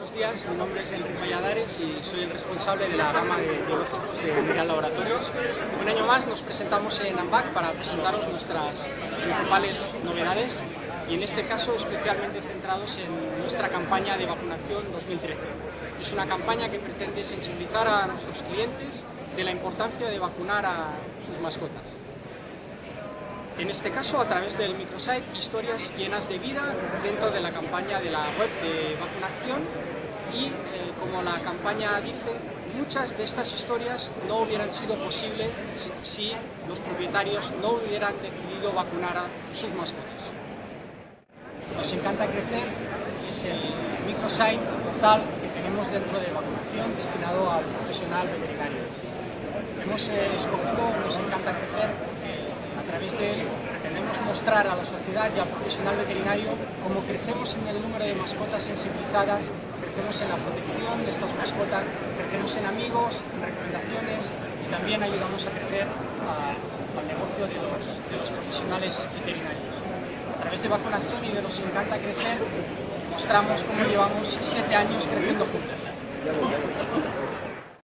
Buenos días, mi nombre es Enrique Valladares y soy el responsable de la gama de biológicos de Merial Laboratorios. Un año más nos presentamos en AMBAC para presentaros nuestras principales novedades y en este caso especialmente centrados en nuestra campaña de vacunación 2013. Es una campaña que pretende sensibilizar a nuestros clientes de la importancia de vacunar a sus mascotas. En este caso, a través del microsite, historias llenas de vida dentro de la campaña de la web de vacunación y, como la campaña dice, muchas de estas historias no hubieran sido posibles si los propietarios no hubieran decidido vacunar a sus mascotas. Nos encanta crecer es el microsite, el portal que tenemos dentro de vacunación destinado al profesional veterinario. Hemos escogido Nos encanta crecer. A través de él pretendemos mostrar a la sociedad y al profesional veterinario cómo crecemos en el número de mascotas sensibilizadas, crecemos en la protección de estas mascotas, crecemos en amigos, en recomendaciones y también ayudamos a crecer al negocio de los profesionales veterinarios. A través de vacunación y de Nos encanta crecer mostramos cómo llevamos 7 años creciendo juntos.